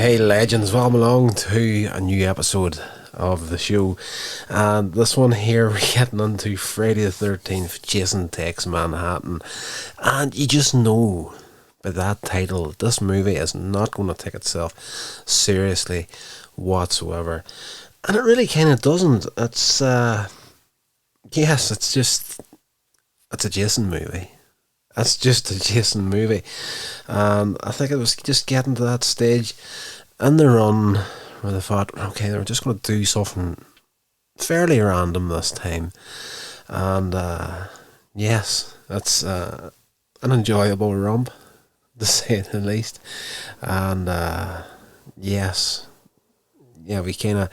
Hey legends, welcome along to a new episode of the show. And this one here, we're getting into Friday the 13th, Jason Takes Manhattan. And you just know by that title, this movie is not going to take itself seriously whatsoever. And it really kind of doesn't. It's, yes, it's a Jason movie. It's just a Jason movie. And I think it was just getting to that stage in the run where they thought, okay, they're just going to do something fairly random this time. And yes, it's an enjoyable romp, to say the least. And yes, yeah, we kind of,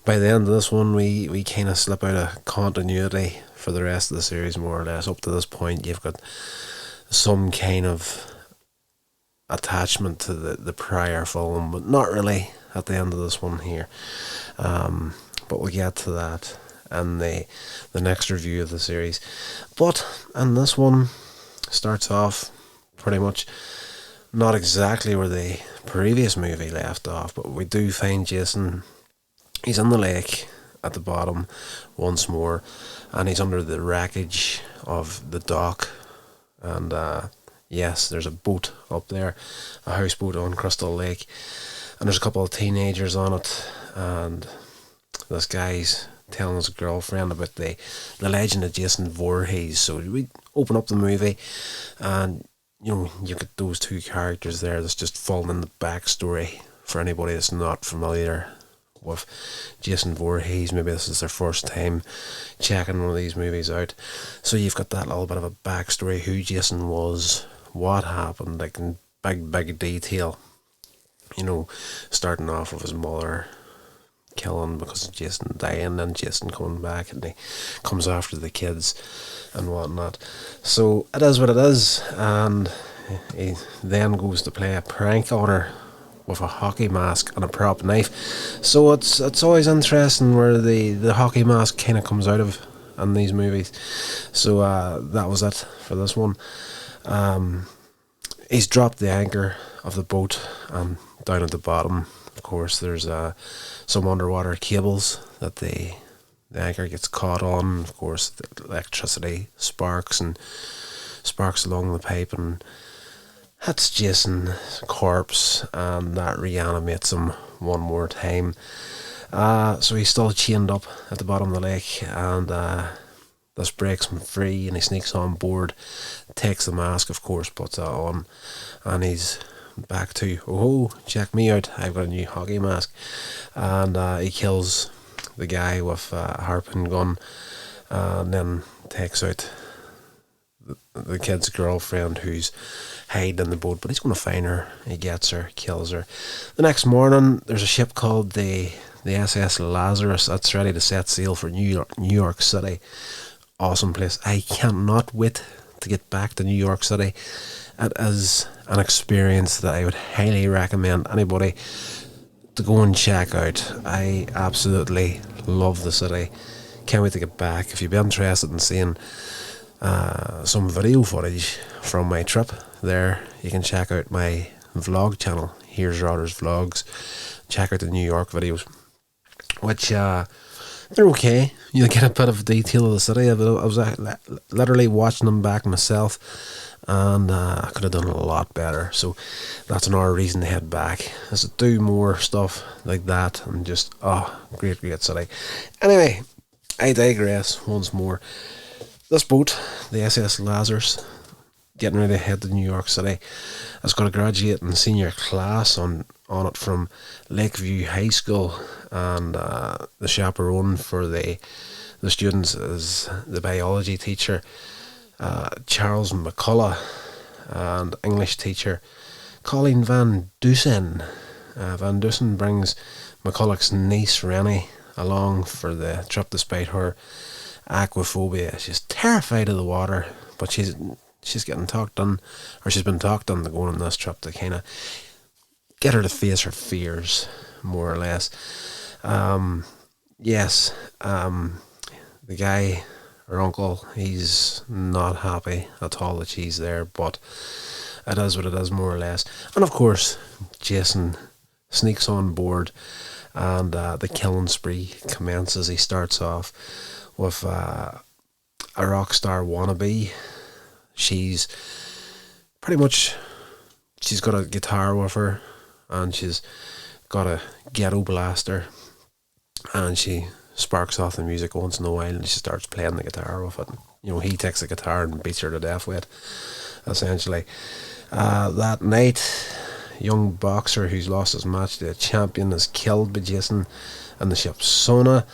by the end of this one, we kind of slip out of continuity for the rest of the series, more or less. Up to this point, you've got some kind of attachment to the prior film, but not really at the end of this one here. But we'll get to that in the next review of the series. But in this one, starts off pretty much not exactly where the previous movie left off, but we do find Jason. He's in the lake at the bottom once more, and he's under the wreckage of the dock. And yes, there's a boat up there, a houseboat on Crystal Lake, and there's a couple of teenagers on it, and this guy's telling his girlfriend about the legend of Jason Voorhees. So we open up the movie, and you get those two characters there that's just falling in the backstory for anybody that's not familiar with Jason Voorhees. Maybe this is their first time checking one of these movies out. So you've got that little bit of a backstory, who Jason was, what happened, like in big detail. Starting off with his mother killing because of Jason dying, and Jason coming back, and he comes after the kids and whatnot. So it is what it is, and he then goes to play a prank on her with a hockey mask and a prop knife. So it's always interesting where the hockey mask kind of comes out of in these movies. So that was it for this one. He's dropped the anchor of the boat, and down at the bottom, of course, there's some underwater cables that the anchor gets caught on. Of course, the electricity sparks along the pipe, and that's Jason's corpse, and that reanimates him one more time. So he's still chained up at the bottom of the lake, and this breaks him free, and he sneaks on board, takes the mask, of course, puts that on, and he's back to, oh, check me out, I've got a new hockey mask. And he kills the guy with a harpoon gun, and then takes out the kid's girlfriend, who's hiding in the boat, but he's going to find her. He gets her, kills her. The next morning, there's a ship called the SS Lazarus that's ready to set sail for New York City. Awesome place. I cannot wait to get back to New York City. It is an experience that I would highly recommend anybody to go and check out. I absolutely love the city. Can't wait to get back. If you'd be interested in seeing some video footage from my trip there, you can check out my vlog channel, Here's Rodder's Vlogs. Check out the New York videos, which they're okay. You'll get a bit of detail of the city. I was literally watching them back myself, and I could have done a lot better. So that's another reason to head back, is to do more stuff like that, and just great city. Anyway, I digress once more. This boat, the SS Lazarus, getting ready to head to New York City, has got a graduating senior class on it from Lakeview High School, and the chaperone for the students is the biology teacher, Charles McCullough, and English teacher Colleen Van Dusen. Van Dusen brings McCullough's niece Rennie along for the trip despite her aquaphobia. She's terrified of the water, but she's getting talked on, or she's been talked on to go on this trip to kind of get her to face her fears, more or less. Yes, the guy, her uncle, he's not happy at all that she's there, but it is what it is, more or less. And of course, Jason sneaks on board, and the killing spree commences. He starts off with a rock star wannabe. She's pretty much, she's got a guitar with her, and she's got a ghetto blaster, and she sparks off the music once in a while, and she starts playing the guitar with it. You know, he takes the guitar and beats her to death with it, essentially. That night, young boxer who's lost his match to a champion is killed by Jason in the ship Sona.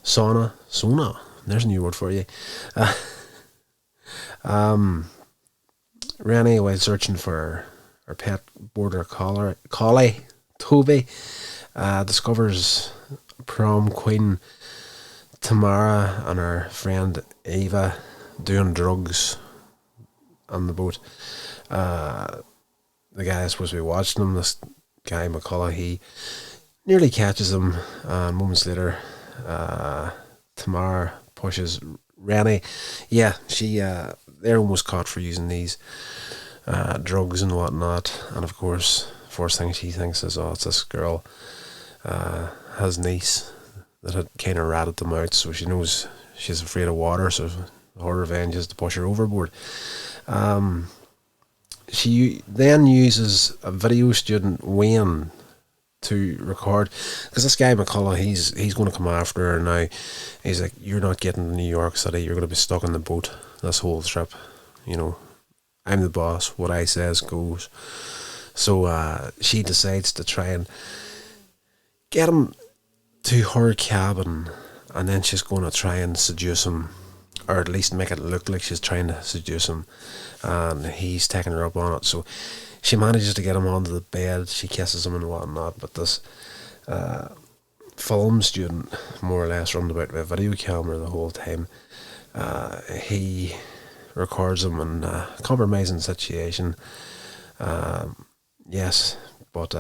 There's a new word for you. Rennie, while searching for her pet border collie, Toby, discovers prom queen Tamara and her friend Eva doing drugs on the boat. The guy is supposed to be watching them, this guy McCullough, he nearly catches him, and moments later Tamara pushes Rennie. Yeah, they're almost caught for using these drugs and whatnot, and of course first thing she thinks is, oh, it's this girl, his niece, that had kind of ratted them out, so she knows she's afraid of water, so her revenge is to push her overboard. She then uses a video student, Wayne, to record, because this guy McCullough, he's going to come after her now. He's like, you're not getting to New York City, you're going to be stuck in the boat this whole trip, you know, I'm the boss, what I says goes. So she decides to try and get him to her cabin, and then she's going to try and seduce him, or at least make it look like she's trying to seduce him, and he's taking her up on it. So she manages to get him onto the bed, she kisses him and whatnot, but this film student, more or less run about with a video camera the whole time. He records him in a compromising situation. Yes, but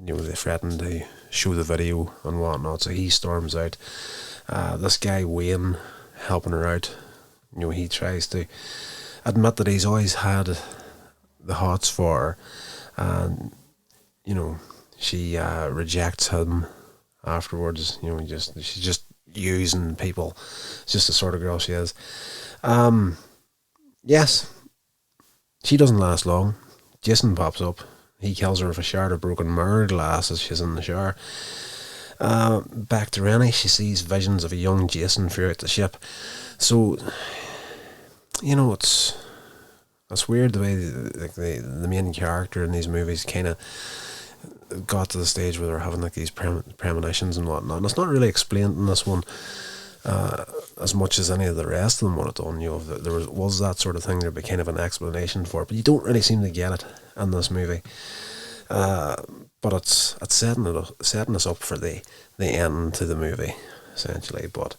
you know, they threaten to show the video and whatnot, so he storms out. This guy Wayne, helping her out, you know, he tries to admit that he's always had the hots for her, and you know, she rejects him afterwards. You know, she's just using people. It's just the sort of girl she is. Yes, she doesn't last long. Jason pops up. He kills her with a shard of broken mirror glass as she's in the shower. Back to Rennie, she sees visions of a young Jason throughout the ship. So, you know, it's weird the way the main character in these movies kind of got to the stage where they're having like these premonitions and whatnot. And it's not really explained in this one as much as any of the rest of them would have done. You know, if there was that sort of thing, there'd be kind of an explanation for it, but you don't really seem to get it in this movie. But it's setting us up for the end to the movie, essentially. But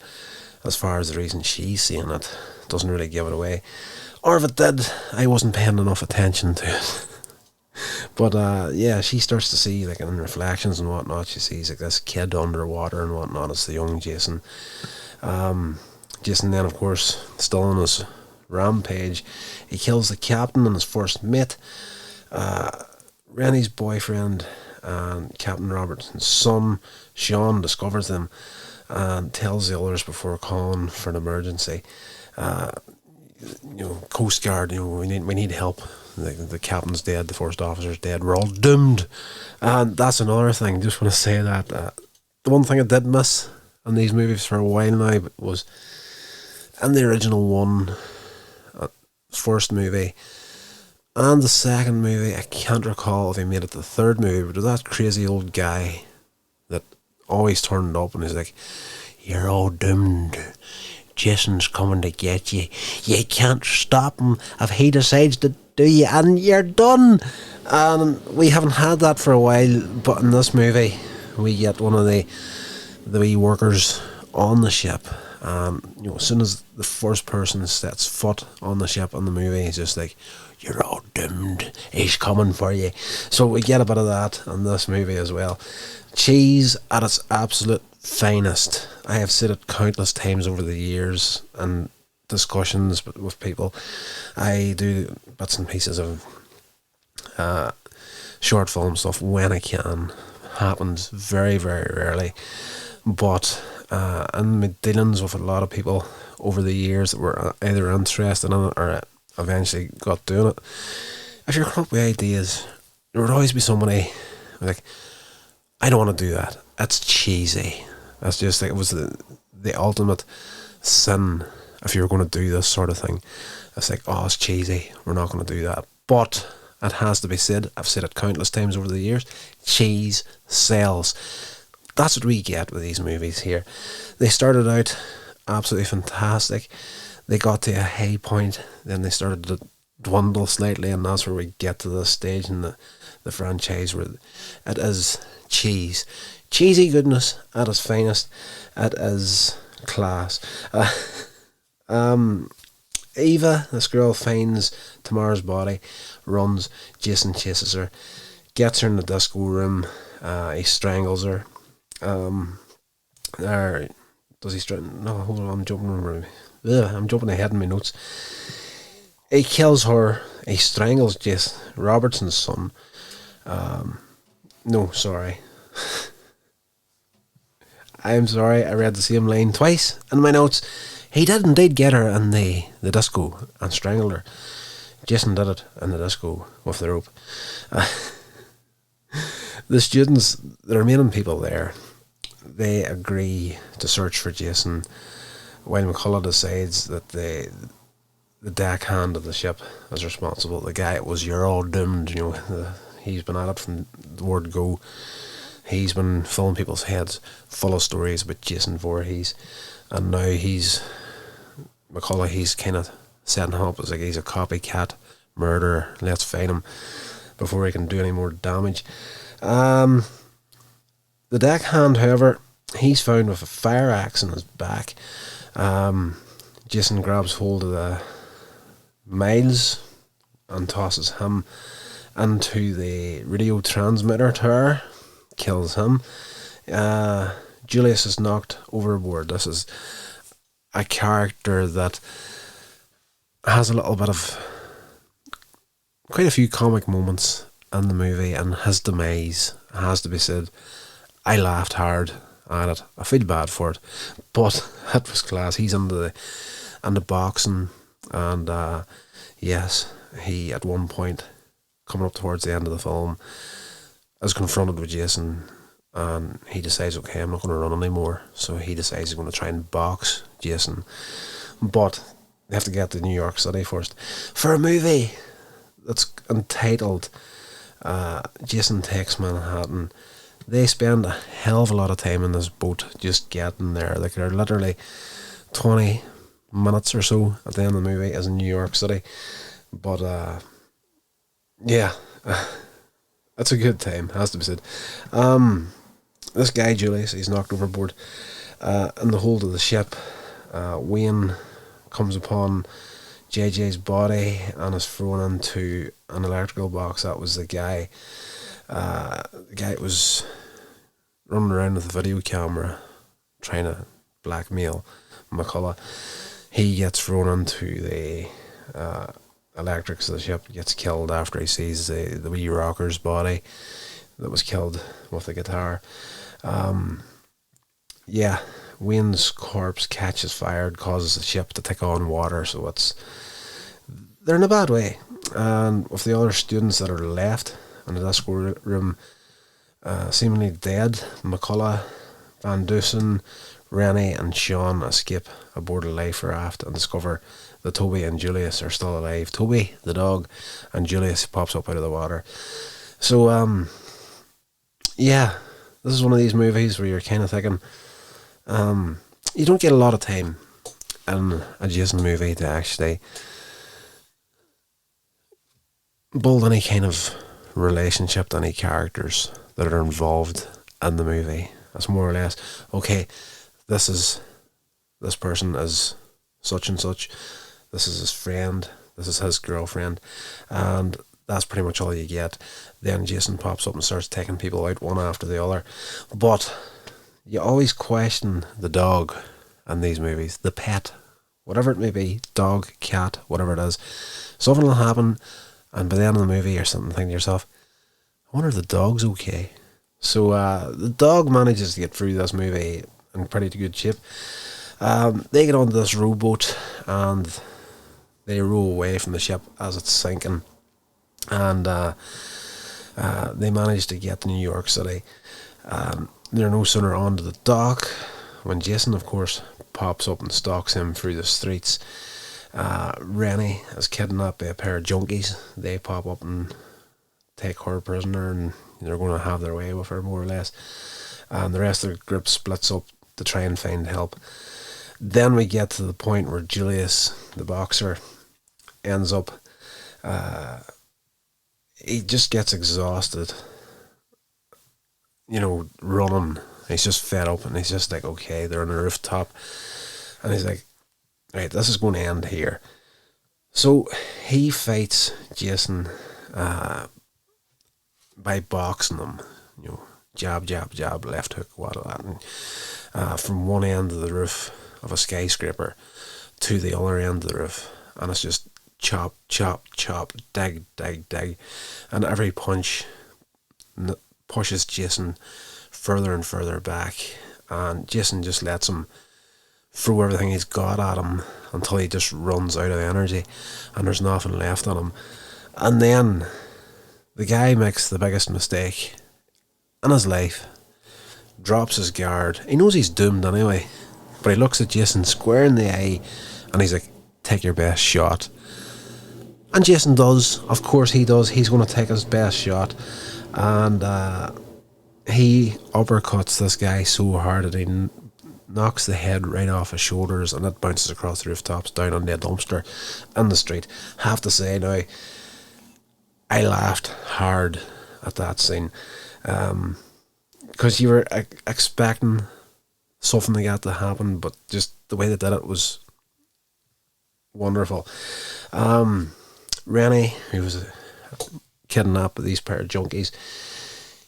as far as the reason she's seeing it, doesn't really give it away. Or if it did, I wasn't paying enough attention to it. But yeah, she starts to see, like in reflections and whatnot, she sees like this kid underwater and whatnot. It's the young Jason. Jason then, of course, still on his rampage, he kills the captain and his first mate. Rennie's boyfriend and Captain Robertson's son, Sean, discovers them and tells the others before calling for an emergency. You know, Coast Guard, you know, we need help. The captain's dead, the first officer's dead, we're all doomed. And that's another thing, just want to say that the one thing I did miss in these movies for a while now was in the original one, first movie and the second movie, I can't recall if he made it the third movie, but that crazy old guy that always turned up and he's like, you're all doomed, Jason's coming to get you, you can't stop him if he decides to do you, and you're done. And we haven't had that for a while, but in this movie we get one of the wee workers on the ship, and you know, as soon as the first person sets foot on the ship in the movie, he's just like, you're all doomed, he's coming for you. So we get a bit of that in this movie as well. Cheese at its absolute finest. I have said it countless times over the years and discussions with people. I do bits and pieces of short film stuff when I can. Happens very, very rarely. But in my dealings with a lot of people over the years that were either interested in it or eventually got doing it, if you're coming up with ideas, there would always be somebody like, I don't want to do that. That's cheesy. That's just like, it was the ultimate sin if you were going to do this sort of thing. It's like, oh, it's cheesy. We're not going to do that. But it has to be said. I've said it countless times over the years. Cheese sells. That's what we get with these movies here. They started out absolutely fantastic. They got to a high point. Then they started to dwindle slightly. And that's where we get to this stage in the franchise where it is cheese. Cheesy goodness at its finest. It is class. Eva, this girl, finds Tamara's body, runs, Jason chases her, gets her in the disco room, he strangles her. Or does he strangle? No, hold on, I'm jumping ahead in my notes. He kills her, he strangles Jason, Robertson's son. No, sorry. I'm sorry, I read the same line twice in my notes. He did indeed get her in the disco and strangled her. Jason did it in the disco with the rope. The students, the remaining people there, they agree to search for Jason while McCullough decides that the deckhand of the ship is responsible. The guy that was, you're all doomed, he's been at it from the word go. He's been filling people's heads full of stories about Jason Voorhees, and now McCullough, he's kind of setting him up as like he's a copycat murderer. Let's find him before he can do any more damage. The deckhand, however, he's found with a fire axe in his back. Jason grabs hold of the Miles and tosses him into the radio transmitter tower, kills him. Julius is knocked overboard. This is a character that has a little bit of quite a few comic moments in the movie, and his demise has to be said. I laughed hard at it. I feel bad for it, but it was class. He's into the boxing, and yes, he at one point, coming up towards the end of the film, is confronted with Jason, and he decides, okay, I'm not going to run anymore. So he decides he's going to try and box Jason, but they have to get to New York City first for a movie that's entitled Jason Takes Manhattan. They spend a hell of a lot of time in this boat just getting there. Like, they're literally 20 minutes or so at the end of the movie is in New York City. But yeah, it's a good time, has to be said. This guy Julius, he's knocked overboard in the hold of the ship. Wayne comes upon JJ's body and is thrown into an electrical box. That was the guy. The guy that was running around with a video camera trying to blackmail McCullough. He gets thrown into the electrics of the ship, gets killed after he sees the wee rocker's body that was killed with the guitar. Yeah, Wayne's corpse catches fire, causes the ship to take on water, so they're in a bad way. And with the other students that are left in the disco room, seemingly dead, McCullough, Van Dusen, Rennie and Sean escape aboard a life raft and discover that Toby and Julius are still alive. Toby, the dog, and Julius pops up out of the water. So, yeah, this is one of these movies where you're kind of thinking, you don't get a lot of time in a Jason movie to actually build any kind of relationship to any characters that are involved in the movie. It's more or less, okay, this person is such and such, this is his friend, this is his girlfriend, and that's pretty much all you get. Then Jason pops up and starts taking people out one after the other. But you always question the dog in these movies, the pet, whatever it may be, dog, cat, whatever it is. Something will happen, and by the end of the movie you're sitting thinking to yourself, I wonder if the dog's okay. So the dog manages to get through this movie in pretty good shape. They get onto this rowboat and they row away from the ship as it's sinking. And they manage to get to New York City. They're no sooner onto the dock when Jason, of course, pops up and stalks him through the streets. Rennie is kidnapped by a pair of junkies. They pop up and take her prisoner, and they're going to have their way with her, more or less. And the rest of the group splits up to try and find help. Then we get to the point where Julius, the boxer, ends up... he just gets exhausted, running. He's just fed up, and he's just like, okay, they're on the rooftop. And he's like, right, this is going to end here. So he fights Jason by boxing him, jab, jab, jab, left hook, what that, and from one end of the roof of a skyscraper to the other end of the roof, and it's just chop, chop, chop, dig, dig, dig, and every punch pushes Jason further and further back, and Jason just lets him throw everything he's got at him until he just runs out of energy and there's nothing left on him. And then the guy makes the biggest mistake in his life, drops his guard. He knows he's doomed anyway, but he looks at Jason square in the eye and he's like, take your best shot. And Jason does, of course he does. He's going to take his best shot, and he uppercuts this guy so hard that he knocks the head right off his shoulders, and it bounces across the rooftops down on the dumpster in the street. Have to say now, I laughed hard at that scene, because you were expecting something like that to happen, but just the way they did it was wonderful. Rennie, who was kidnapped by these pair of junkies,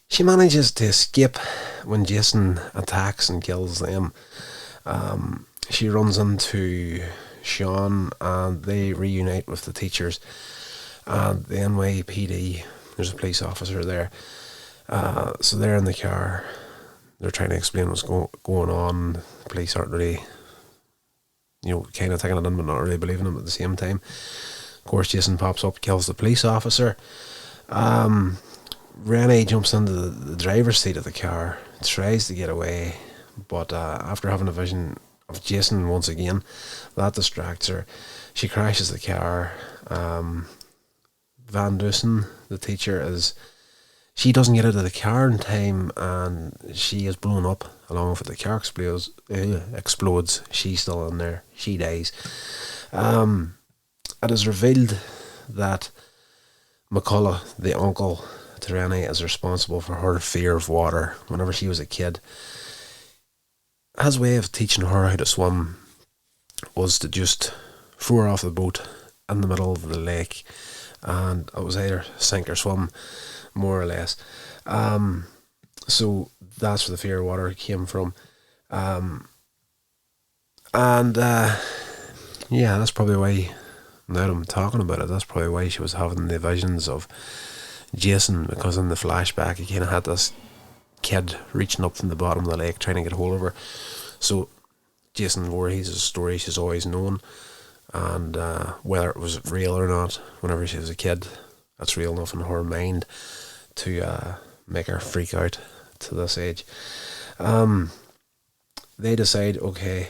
she manages to escape when Jason attacks and kills them. She runs into Sean and they reunite with the teachers. And the NYPD, there's a police officer there. So they're in the car. They're trying to explain what's going on. The police aren't really, kind of taking it in but not really believing them at the same time. Of course, Jason pops up, kills the police officer. Rennie jumps into the driver's seat of the car, tries to get away, but after having a vision of Jason once again, that distracts her. She crashes the car. Van Dusen, the teacher, she doesn't get out of the car in time, and she is blown up along with it. The car explodes. She's still in there. She dies. It is revealed that McCullough, the uncle to Rennie, is responsible for her fear of water whenever she was a kid. His way of teaching her how to swim was to just throw her off the boat in the middle of the lake, and it was either sink or swim, more or less. So that's where the fear of water came from. Yeah, that's probably why, now that I'm talking about it, that's probably why she was having the visions of Jason, because in the flashback he kind of had this kid reaching up from the bottom of the lake trying to get hold of her. So Jason Voorhees is a story she's always known, and whether it was real or not, whenever she was a kid, that's real enough in her mind to make her freak out to this age. They decide, okay,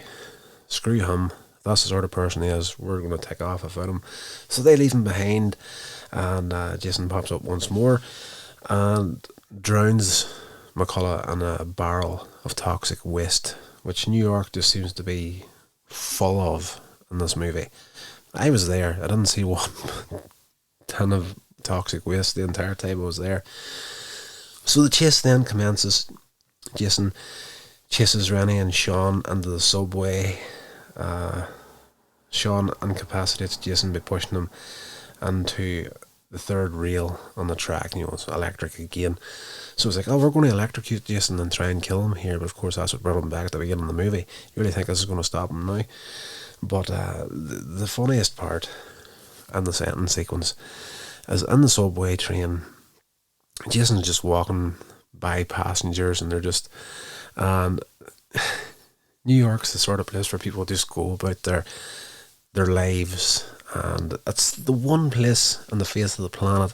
screw him, that's the sort of person he is, we're going to take off without him. So they leave him behind, and Jason pops up once more and drowns McCullough in a barrel of toxic waste, which New York just seems to be full of in this movie. I was there. I didn't see one ton of toxic waste the entire time I was there. So the chase then commences. Jason chases Rennie and Sean into the subway. Sean incapacitates Jason by pushing him into the third rail on the track. It's electric again. So it's like, oh, we're going to electrocute Jason and try and kill him here. But of course, that's what brought him back at the beginning of the movie. You really think this is going to stop him now? But the funniest part in the sentence sequence is in the subway train. Jason's just walking by passengers, and they're just, and New York's the sort of place where people just go about their lives, and it's the one place on the face of the planet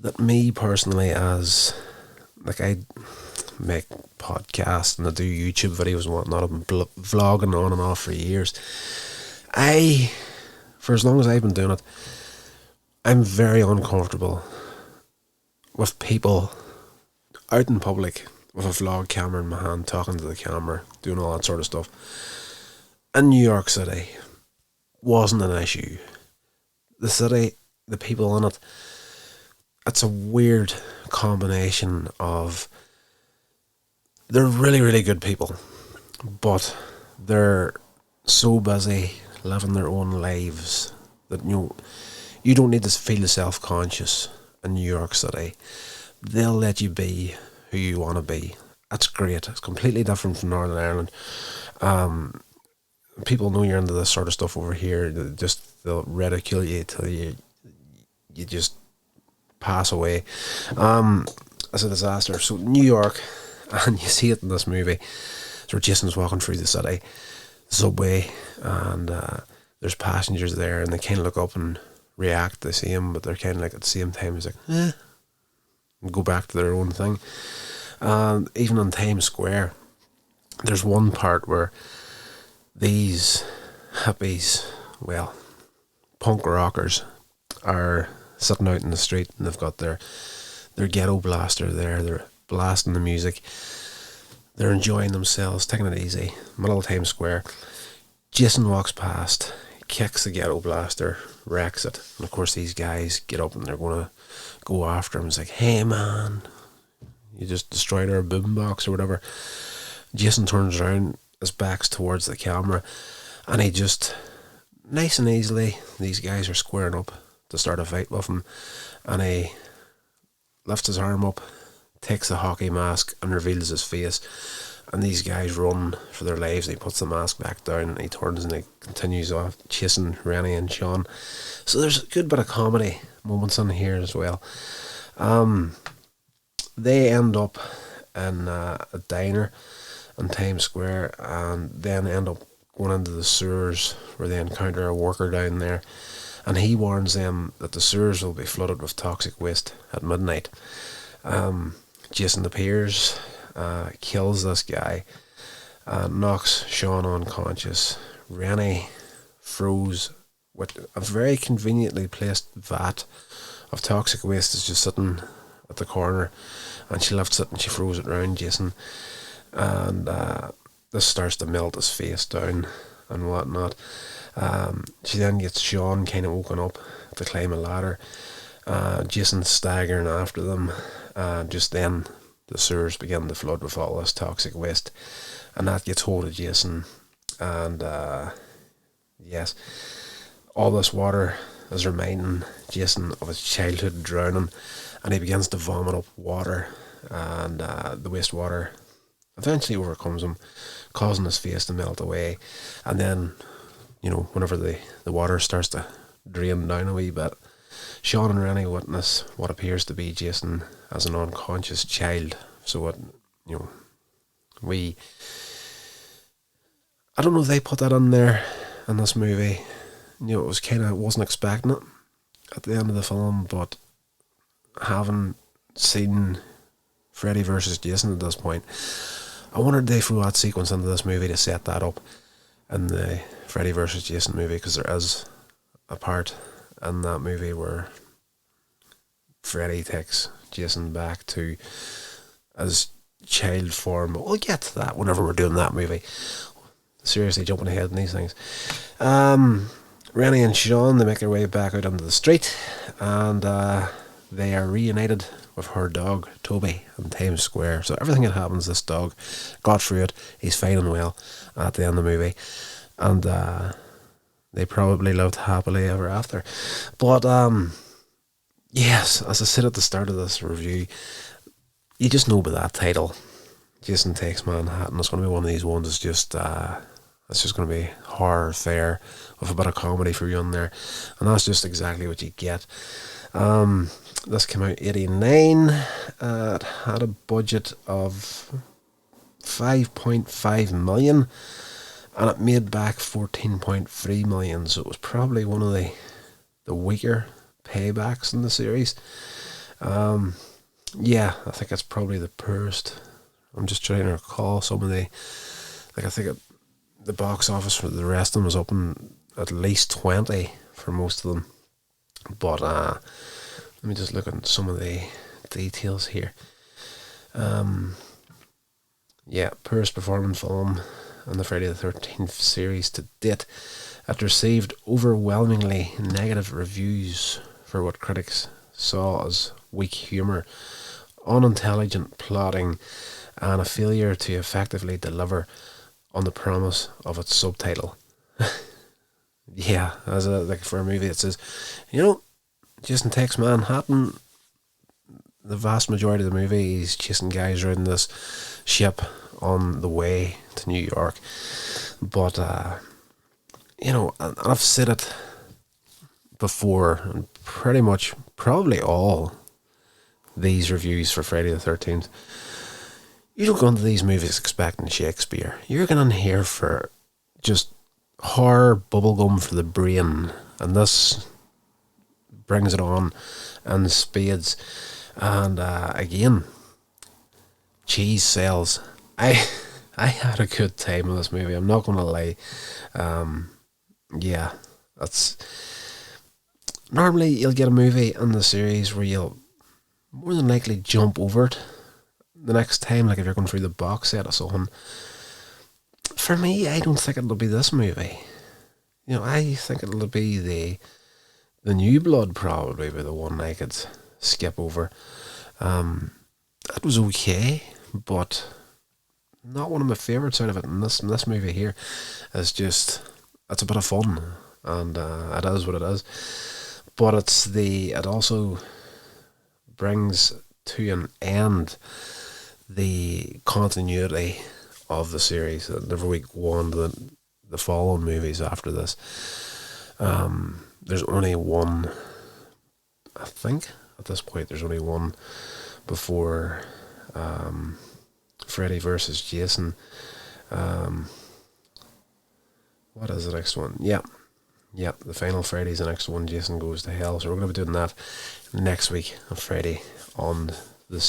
that me personally, as like, I make podcasts and I do YouTube videos and whatnot. I've been vlogging on and off for years. For as long as I've been doing it, I'm very uncomfortable with people out in public with a vlog camera in my hand, talking to the camera, doing all that sort of stuff. In New York City wasn't an issue. The city, the people in it, it's a weird combination of, they're really, really good people, but they're so busy living their own lives that you don't need to feel self-conscious in New York City. They'll let you be who you want to be. That's great. It's completely different from Northern Ireland. People know you're into this sort of stuff over here. They'll ridicule you till you just pass away. It's a disaster. So New York, and you see it in this movie, so Jason's walking through the city, subway, and there's passengers there, and they kind of look up and react. They see him, but they're kind of like, at the same time, it's like, and go back to their own thing. And even on Times Square, there's one part where these hippies, well, punk rockers, are sitting out in the street, and they've got their ghetto blaster there. They're blasting the music. They're enjoying themselves, taking it easy. Middle of Times Square. Jason walks past, kicks the ghetto blaster, wrecks it. And of course these guys get up and they're going to go after him. It's like, hey man, you just destroyed our boombox or whatever. Jason turns around, his back's towards the camera, and he just, nice and easily, these guys are squaring up to start a fight with him, and he lifts his arm up, takes the hockey mask and reveals his face, and these guys run for their lives, and he puts the mask back down, and he turns and he continues off chasing Rennie and Sean. So there's a good bit of comedy moments in here as well. They end up in a diner in Times Square, and then end up going into the sewers, where they encounter a worker down there, and he warns them that the sewers will be flooded with toxic waste at midnight. Jason appears, kills this guy, knocks Sean unconscious. Rennie froze with a very conveniently placed vat of toxic waste, is just sitting at the corner, and she lifts it and she throws it around Jason, and this starts to melt his face down and whatnot. She then gets Sean kind of woken up to climb a ladder. Jason staggering after them. Just then the sewers begin to flood with all this toxic waste, and that gets hold of Jason, and yes, all this water is reminding Jason of his childhood drowning, and he begins to vomit up water, and the wastewater eventually overcomes him, causing his face to melt away. And then, whenever the water starts to drain down a wee bit, Sean and Rennie witness what appears to be Jason as an unconscious child. So what, I don't know if they put that in there in this movie. It was wasn't expecting it at the end of the film, but having seen Freddy versus Jason at this point, I wondered if they threw that sequence into this movie to set that up in the Freddy versus Jason movie, because there is a part in that movie where Freddy takes Jason back to his child form. But we'll get to that whenever we're doing that movie. Seriously, jumping ahead in these things. Rennie and Sean, they make their way back out onto the street, and they are reunited with her dog Toby in Times Square. So everything that happens, this dog got through it. He's fine and well at the end of the movie, and they probably lived happily ever after. But yes, as I said at the start of this review, you just know by that title, Jason Takes Manhattan, it's going to be one of these ones that's just It's just going to be horror fare with a bit of comedy for you in there. And that's just exactly what you get. This came out 89. It had a budget of 5.5 million. And it made back 14.3 million. So it was probably one of the weaker paybacks in the series. Yeah, I think it's probably the poorest. I'm just trying to recall some of the... Like, I think the box office for the rest of them was up in at least 20 for most of them. But let me just look at some of the details here. Yeah, poorest performing film in the Friday the 13th series to date. It received overwhelmingly negative reviews for what critics saw as weak humour, unintelligent plotting, and a failure to effectively deliver on the promise of its subtitle. Yeah, like for a movie that says, Jason takes Manhattan. The vast majority of the movie, he's chasing guys around this ship on the way to New York. But, and I've said it before, and pretty much probably all these reviews for Friday the 13th, you don't go into these movies expecting Shakespeare. You're going in here for just horror bubblegum for the brain, and this brings it on in spades. And again, cheese sells. I had a good time with this movie, I'm not going to lie. Yeah, that's... Normally you'll get a movie in the series where you'll more than likely jump over it the next time, like if you're going through the box set or something. For me, I don't think it'll be this movie. I think it'll be the New Blood, probably be the one I could skip over. That was okay, but not one of my favourites out of it. And this movie here is just, it's a bit of fun, and it is what it is. But it also brings to an end the continuity of the series. Never week one, the following movies after this. There's only one, I think, at this point, there's only one before Freddy versus Jason. What is the next one? Yeah, the final Freddy's the next one. Jason Goes to Hell. So we're going to be doing that next week on Friday on the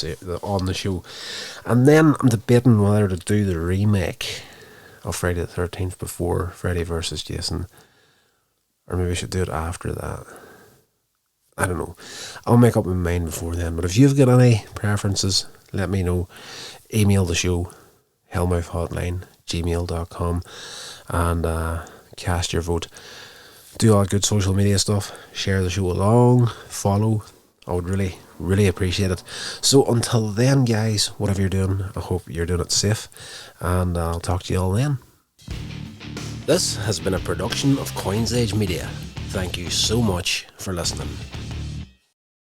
show. And then I'm debating whether to do the remake of Friday the 13th before Freddy versus Jason, or maybe I should do it after that. I don't know. I'll make up my mind before then. But if you've got any preferences, let me know. Email the show, Hellmouth Hotline, gmail.com, and cast your vote. Do all good social media stuff. Share the show along. Follow. I would really, really appreciate it. So until then, guys, whatever you're doing, I hope you're doing it safe. And I'll talk to you all then. This has been a production of Coins Age Media. Thank you so much for listening.